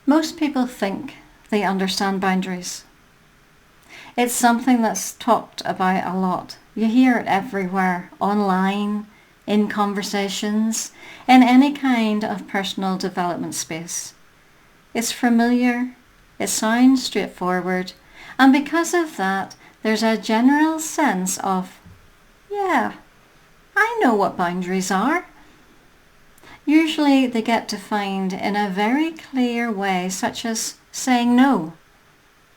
Most people think they understand boundaries. It's something that's talked about a lot. You hear it everywhere, online, in conversations, in any kind of personal development space. It's familiar, it sounds straightforward, and because of that, there's a general sense of, yeah, I know what boundaries are. Usually they get defined in a very clear way, such as saying no,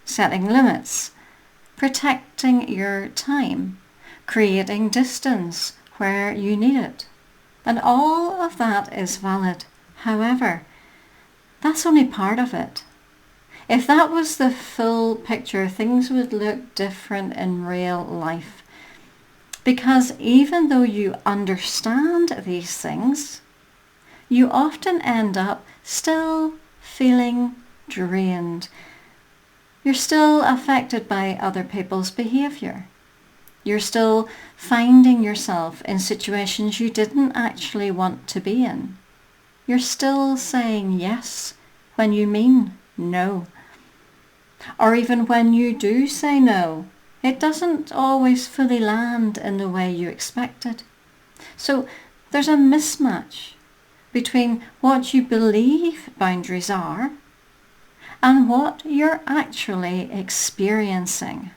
setting limits, protecting your time, creating distance where you need it. And all of that is valid. However, that's only part of it. If that was the full picture, things would look different in real life. Because even though you understand these things, you often end up still feeling drained. You're still affected by other people's behaviour. You're still finding yourself in situations you didn't actually want to be in. You're still saying yes when you mean no. Or even when you do say no, it doesn't always fully land in the way you expected. So there's a mismatch between what you believe boundaries are and what you're actually experiencing.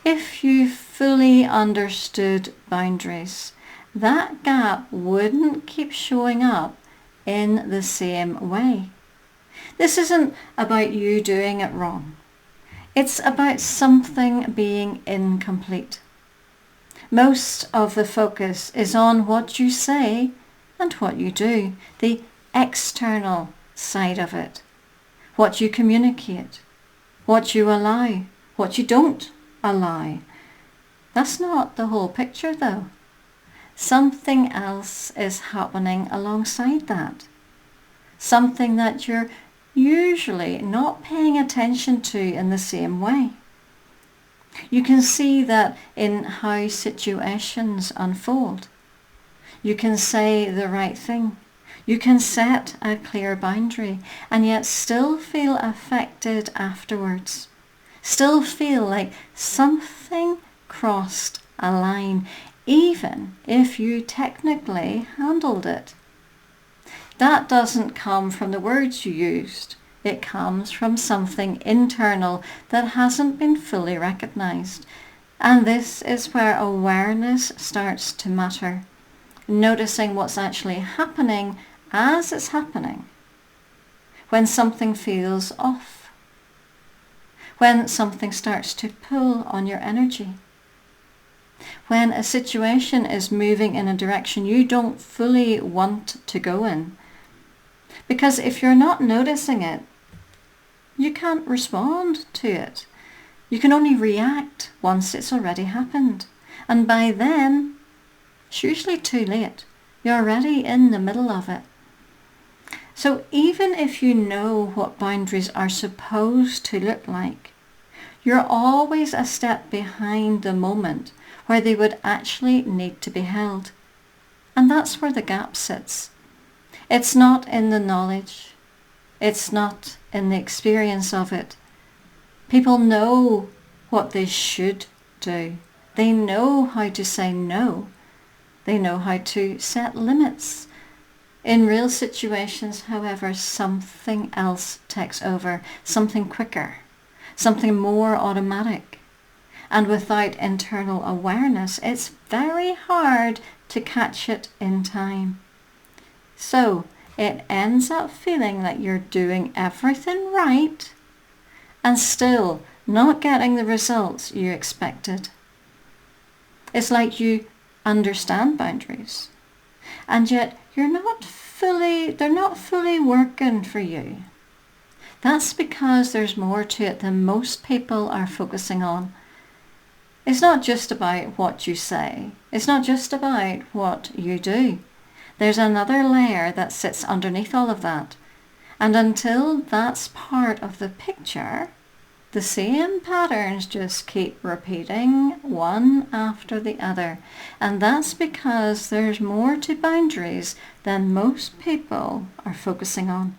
If you fully understood boundaries, that gap wouldn't keep showing up in the same way. This isn't about you doing it wrong. It's about something being incomplete. Most of the focus is on what you say and what you do, the external side of it. What you communicate, what you allow, what you don't allow. That's not the whole picture though. Something else is happening alongside that. Something that you're usually not paying attention to in the same way. You can see that in how situations unfold. You can say the right thing. You can set a clear boundary and yet still feel affected afterwards. Still feel like something crossed a line, even if you technically handled it. That doesn't come from the words you used. It comes from something internal that hasn't been fully recognized. And this is where awareness starts to matter. Noticing what's actually happening as it's happening. When something feels off. When something starts to pull on your energy. When a situation is moving in a direction you don't fully want to go in. Because if you're not noticing it, you can't respond to it. You can only react once it's already happened. And by then, it's usually too late. You're already in the middle of it. So even if you know what boundaries are supposed to look like, you're always a step behind the moment where they would actually need to be held. And that's where the gap sits. It's not in the knowledge. It's not in the experience of it. People know what they should do. They know how to say no. They know how to set limits. In real situations, however, something else takes over, something quicker, something more automatic. And without internal awareness, it's very hard to catch it in time. So it ends up feeling like you're doing everything right and still not getting the results you expected. It's like you understand boundaries, and yet they're not fully working for you. That's because there's more to it than most people are focusing on. It's not just about what you say. It's not just about what you do. There's another layer that sits underneath all of that. And until that's part of the picture, the same patterns just keep repeating one after the other. And that's because there's more to boundaries than most people are focusing on.